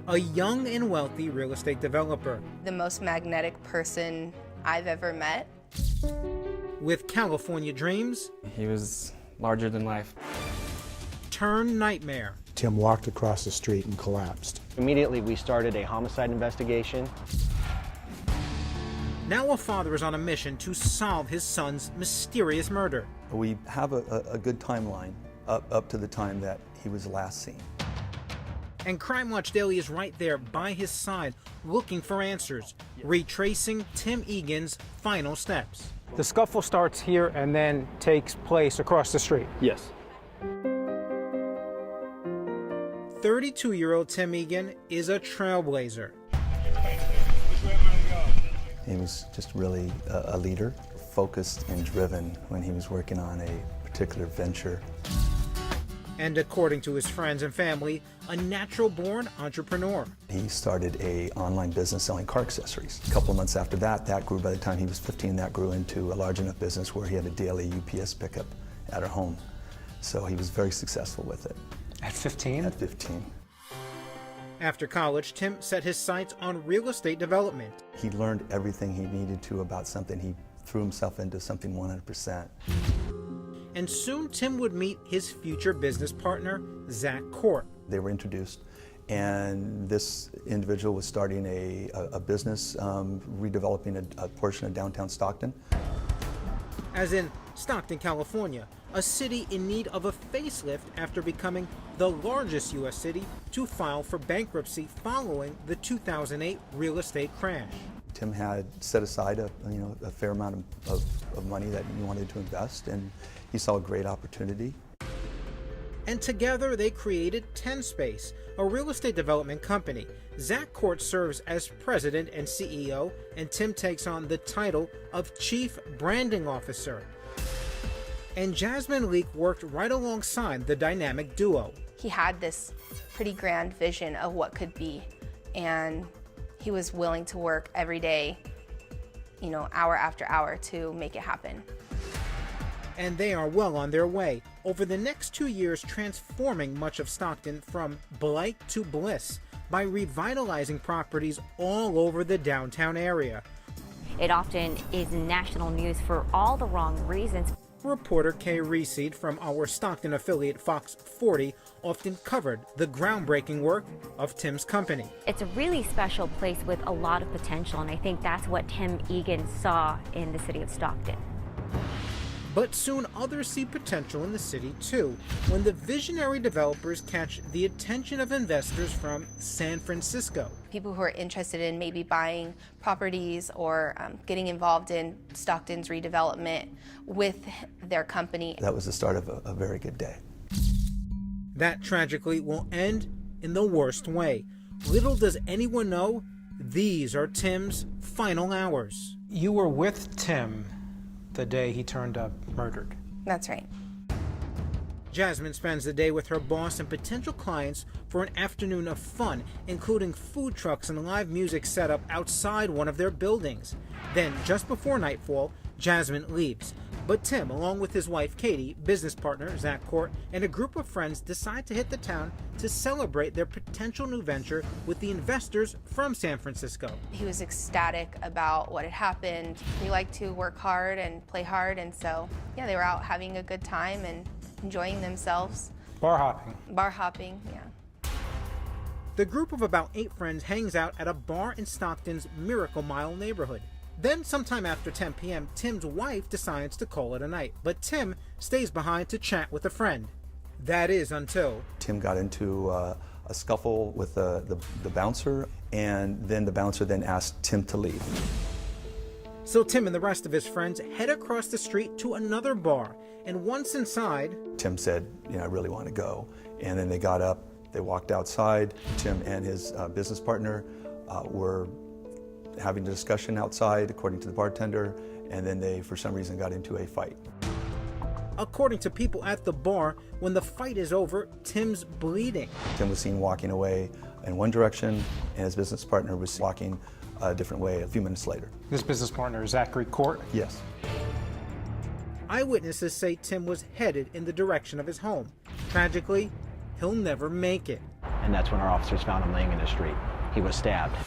a young and wealthy real estate developer. The most magnetic person I've ever met. With California dreams. He was larger than life. Turn nightmare. Tim walked across the street and collapsed. Immediately, we started a homicide investigation. Now a father is on a mission to solve his son's mysterious murder. We have a good timeline up to the time that he was last seen. And Crime Watch Daily is right there by his side, looking for answers, retracing Tim Egan's final steps. The scuffle starts here and then takes place across the street. Yes. 32-year-old Tim Egan is a trailblazer. He was just really a leader, focused and driven when he was working on a particular venture. And according to his friends and family, a natural-born entrepreneur. He started an online business selling car accessories. A couple of months after that, that grew, by the time he was 15, that grew into a large enough business where he had a daily UPS pickup at our home. So he was very successful with it. At 15? At 15. After college, Tim set his sights on real estate development. He learned everything he needed to about something. He threw himself into something 100%. And soon Tim would meet his future business partner, Zach Court. They were introduced, and this individual was starting a business, redeveloping a portion of downtown Stockton. As in Stockton, California, a city in need of a facelift after becoming the largest U.S. city to file for bankruptcy following the 2008 real estate crash. Tim had set aside a fair amount of money that he wanted to invest, and he saw a great opportunity. And together they created 10 Space, a real estate development company. Zach Court serves as president and CEO, and Tim takes on the title of Chief Branding Officer. And Jasmine Leak worked right alongside the dynamic duo. He had this pretty grand vision of what could be, and he was willing to work every day, hour after hour to make it happen. And they are well on their way, over the next 2 years transforming much of Stockton from blight to bliss by revitalizing properties all over the downtown area. It often is national news for all the wrong reasons. Reporter Kay Reseed from our Stockton affiliate Fox 40 often covered the groundbreaking work of Tim's company. It's a really special place with a lot of potential, and I think that's what Tim Egan saw in the city of Stockton. But soon others see potential in the city too, when the visionary developers catch the attention of investors from San Francisco. People who are interested in maybe buying properties or getting involved in Stockton's redevelopment with their company. That was the start of a very good day. That tragically will end in the worst way. Little does anyone know, these are Tim's final hours. You were with Tim the day he turned up murdered. That's right. Jasmine spends the day with her boss and potential clients for an afternoon of fun, including food trucks and live music set up outside one of their buildings. Then, just before nightfall, Jasmine leaves. But Tim, along with his wife Katie, business partner Zach Court, and a group of friends decide to hit the town to celebrate their potential new venture with the investors from San Francisco. He was ecstatic about what had happened. They like to work hard and play hard, and so, yeah, they were out having a good time and enjoying themselves. Bar hopping. Bar hopping, yeah. The group of about 8 friends hangs out at a bar in Stockton's Miracle Mile neighborhood. Then, sometime after 10 p.m., Tim's wife decides to call it a night, but Tim stays behind to chat with a friend. That is until Tim got into a scuffle with the bouncer, and then the bouncer then asked Tim to leave. So Tim and the rest of his friends head across the street to another bar, and once inside, Tim said, I really want to go. And then they got up, they walked outside. Tim and his business partner were having a discussion outside, according to the bartender, and then they, for some reason, got into a fight. According to people at the bar, when the fight is over, Tim's bleeding. Tim was seen walking away in one direction, and his business partner was walking a different way a few minutes later. This business partner is Zachary Court? Yes. Eyewitnesses say Tim was headed in the direction of his home. Tragically, he'll never make it. and that's when our officers found him laying in the street. He was stabbed.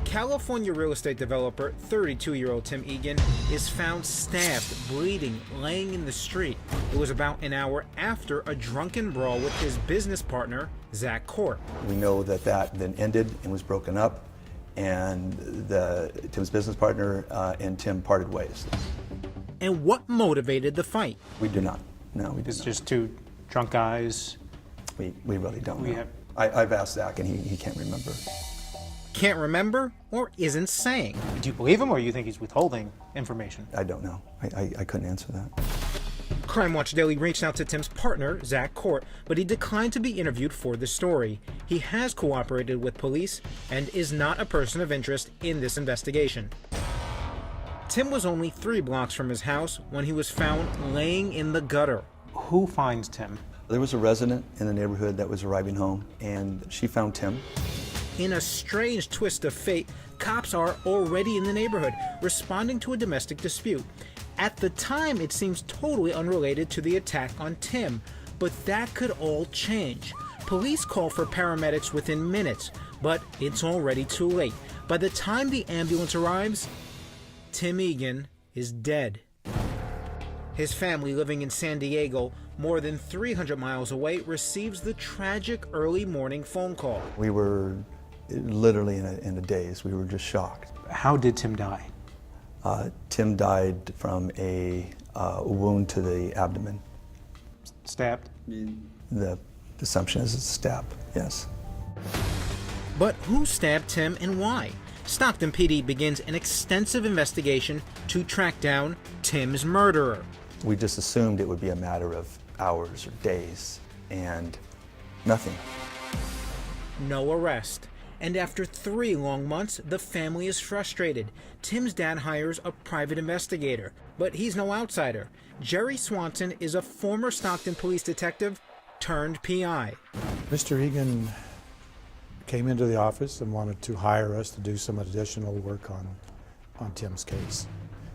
California real estate developer 32-year-old Tim Egan is found stabbed, bleeding, laying in the street. It was about an hour after a drunken brawl with his business partner, Zach Court. We know that then ended and was broken up, and Tim's business partner and Tim parted ways. And what motivated the fight? We do not. No, we do It's not. just two drunk guys. We really don't know. I've asked Zach, and he can't remember. Can't remember or isn't saying? Do you believe him, or you think he's withholding information? I don't know. I couldn't answer that. Crime Watch Daily reached out to Tim's partner, Zach Court, but he declined to be interviewed for the story. He has cooperated with police and is not a person of interest in this investigation. Tim was only 3 blocks from his house when he was found laying in the gutter. Who finds Tim? There was a resident in the neighborhood that was arriving home, and she found Tim. In a strange twist of fate, cops are already in the neighborhood, responding to a domestic dispute. At the time, it seems totally unrelated to the attack on Tim, but that could all change. Police call for paramedics within minutes, but it's already too late. By the time the ambulance arrives, Tim Egan is dead. His family, living in San Diego, more than 300 miles away, receives the tragic early morning phone call. We were literally in a daze. We were just shocked. How did Tim die? Tim died from a wound to the abdomen. Stabbed? The assumption is it's a stab, yes. But who stabbed Tim and why? Stockton PD begins an extensive investigation to track down Tim's murderer. We just assumed it would be a matter of hours or days, and nothing. No arrest. And after 3 long months, the family is frustrated. Tim's dad hires a private investigator, but he's no outsider. Jerry Swanson is a former Stockton police detective turned PI. Mr. Egan came into the office and wanted to hire us to do some additional work on Tim's case.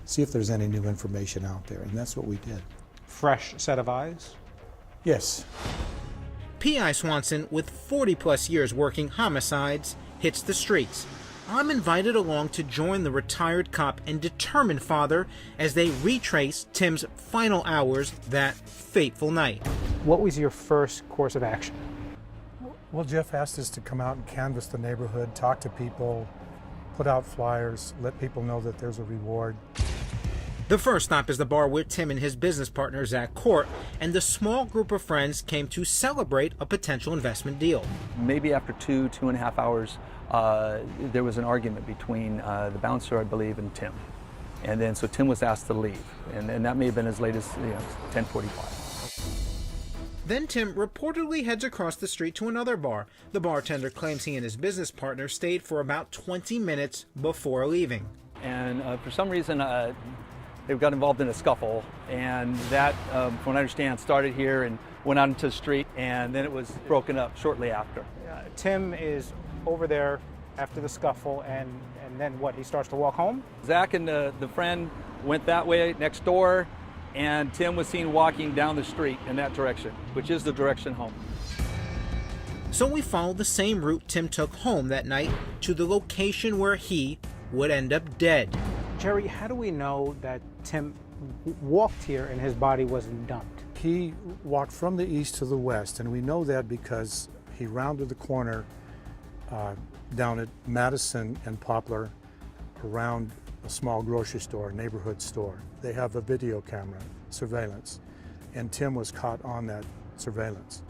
See if there's any new information out there, and that's what we did. Fresh set of eyes? Yes. PI Swanson, with 40-plus years working homicides, hits the streets. I'm invited along to join the retired cop and determined father as they retrace Tim's final hours that fateful night. What was your first course of action? Well, Jeff asked us to come out and canvass the neighborhood, talk to people, put out flyers, let people know that there's a reward. The first stop is the bar where Tim and his business partner, Zach Court, and a small group of friends came to celebrate a potential investment deal. Maybe after 2.5 hours, there was an argument between the bouncer, I believe, and Tim. And then so Tim was asked to leave, and that may have been as late as 10:45. Then Tim reportedly heads across the street to another bar. The bartender claims he and his business partner stayed for about 20 minutes before leaving. And for some reason, they got involved in a scuffle, and that, from what I understand, started here and went out into the street, and then it was broken up shortly after. Tim is over there after the scuffle, and then what, he starts to walk home? Zach and the friend went that way next door, and Tim was seen walking down the street in that direction, which is the direction home. So we followed the same route Tim took home that night to the location where he would end up dead. Jerry, how do we know that Tim walked here and his body wasn't dumped? He walked from the east to the west, and we know that because he rounded the corner down at Madison and Poplar around a small grocery store, neighborhood store. They have a video camera surveillance, and Tim was caught on that surveillance.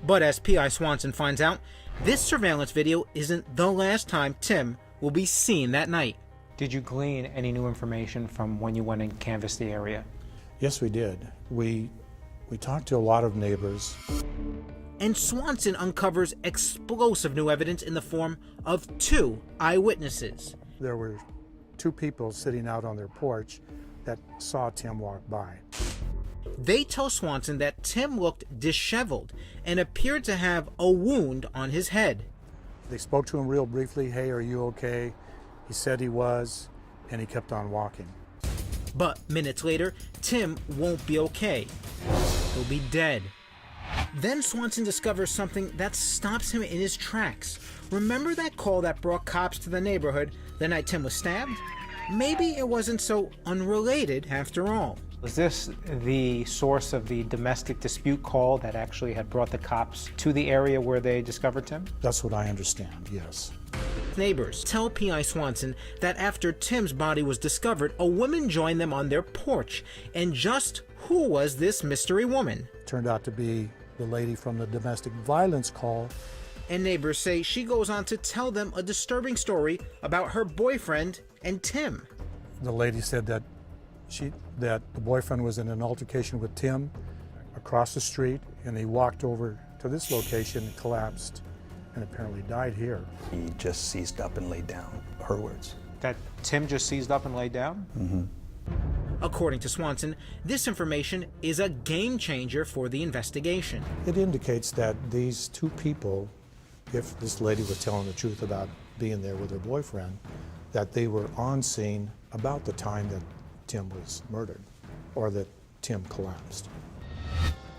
But as P.I. Swanson finds out, this surveillance video isn't the last time Tim will be seen that night. Did you glean any new information from when you went and canvassed the area? Yes, we did. We talked to a lot of neighbors. And Swanson uncovers explosive new evidence in the form of 2 eyewitnesses. There were 2 people sitting out on their porch that saw Tim walk by. They tell Swanson that Tim looked disheveled and appeared to have a wound on his head. They spoke to him real briefly. Hey, are you okay? He said he was, and he kept on walking. But minutes later, Tim won't be okay. He'll be dead. Then Swanson discovers something that stops him in his tracks. Remember that call that brought cops to the neighborhood the night Tim was stabbed? Maybe it wasn't so unrelated after all. Was this the source of the domestic dispute call that actually had brought the cops to the area where they discovered Tim? That's what I understand, yes. Neighbors tell P.I. Swanson that after Tim's body was discovered, a woman joined them on their porch. And just who was this mystery woman? Turned out to be the lady from the domestic violence call. And neighbors say she goes on to tell them a disturbing story about her boyfriend and Tim. The lady said that the boyfriend was in an altercation with Tim across the street, and he walked over to this location and collapsed and apparently died here. He just seized up and laid down, her words. That Tim just seized up and laid down? Mm-hmm. According to Swanson, this information is a game changer for the investigation. It indicates that these two people, if this lady was telling the truth about being there with her boyfriend, that they were on scene about the time that Tim was murdered, or that Tim collapsed.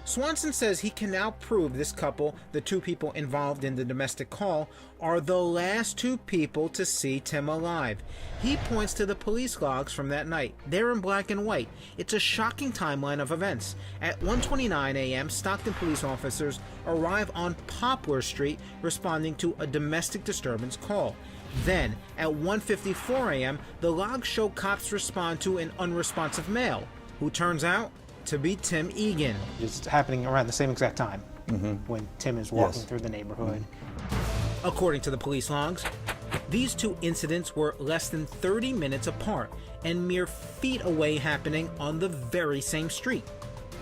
Swanson says he can now prove this couple, the two people involved in the domestic call, are the last two people to see Tim alive. He points to the police logs from that night. They're in black and white. It's a shocking timeline of events. At 1:29 a.m., Stockton police officers arrive on Poplar Street responding to a domestic disturbance call. Then, at 1:54 a.m., the logs show cops respond to an unresponsive male, who turns out to be Tim Egan. It's happening around the same exact time when Tim is walking through the neighborhood. According to the police logs, these two incidents were less than 30 minutes apart and mere feet away, happening on the very same street.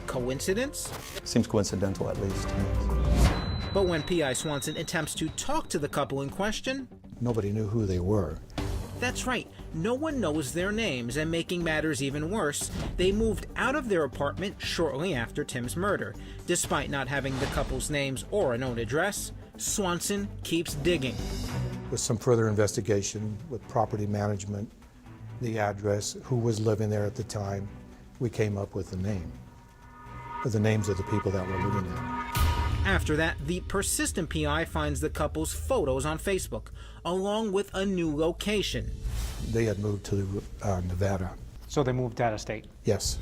Coincidence? Seems coincidental, at least. But when P.I. Swanson attempts to talk to the couple in question, nobody knew who they were. That's right, no one knows their names, and making matters even worse, they moved out of their apartment shortly after Tim's murder. Despite not having the couple's names or a known address, Swanson keeps digging. With some further investigation with property management, the address, who was living there at the time, we came up with the names of the people that were living there. After that, the persistent PI finds the couple's photos on Facebook, along with a new location. They had moved to Nevada. So they moved out of state? Yes.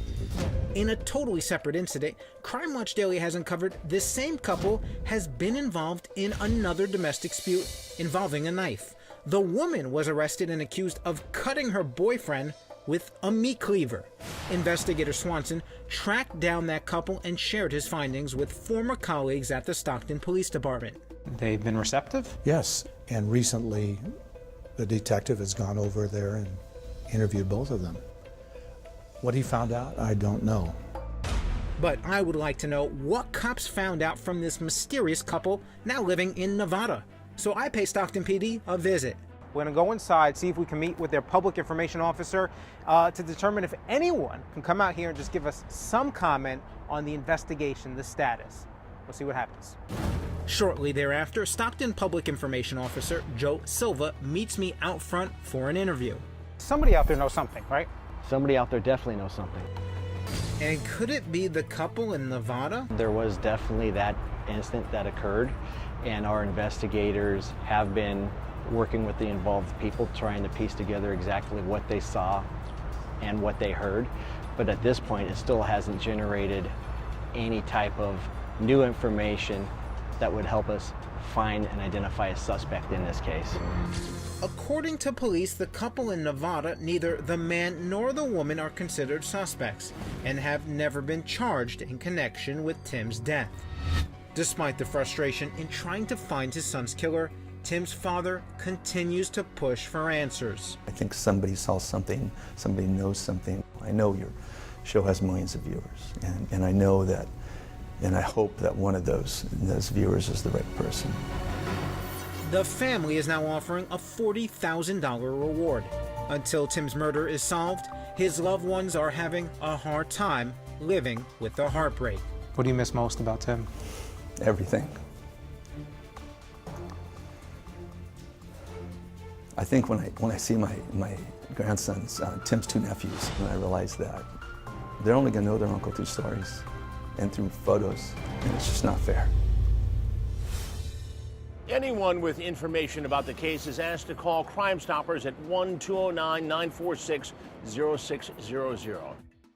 In a totally separate incident, Crime Watch Daily has uncovered this same couple has been involved in another domestic dispute involving a knife. The woman was arrested and accused of cutting her boyfriend with a meat cleaver. Investigator Swanson tracked down that couple and shared his findings with former colleagues at the Stockton Police Department. They've been receptive? Yes, and recently the detective has gone over there and interviewed both of them. What he found out, I don't know. But I would like to know what cops found out from this mysterious couple now living in Nevada. So I pay Stockton PD a visit. We're going to go inside, see if we can meet with their public information officer to determine if anyone can come out here and just give us some comment on the investigation, the status. We'll see what happens. Shortly thereafter, Stockton Public Information Officer Joe Silva meets me out front for an interview. Somebody out there knows something, right? Somebody out there definitely knows something. And could it be the couple in Nevada? There was definitely that incident that occurred, and our investigators have been working with the involved people, trying to piece together exactly what they saw and what they heard. But at this point, it still hasn't generated any type of new information that would help us find and identify a suspect in this case. According to police, the couple in Nevada, neither the man nor the woman are considered suspects and have never been charged in connection with Tim's death. Despite the frustration in trying to find his son's killer, Tim's father continues to push for answers. I think somebody saw something, somebody knows something. I know your show has millions of viewers, and I know that, and I hope that one of those viewers is the right person. The family is now offering a $40,000 reward. Until Tim's murder is solved, his loved ones are having a hard time living with the heartbreak. What do you miss most about Tim? Everything. I think when I see my grandsons, Tim's two nephews, and I realize that they're only going to know their uncle through stories. and through photos, and it's just not fair. Anyone with information about the case is asked to call Crime Stoppers at 1-209-946-0600.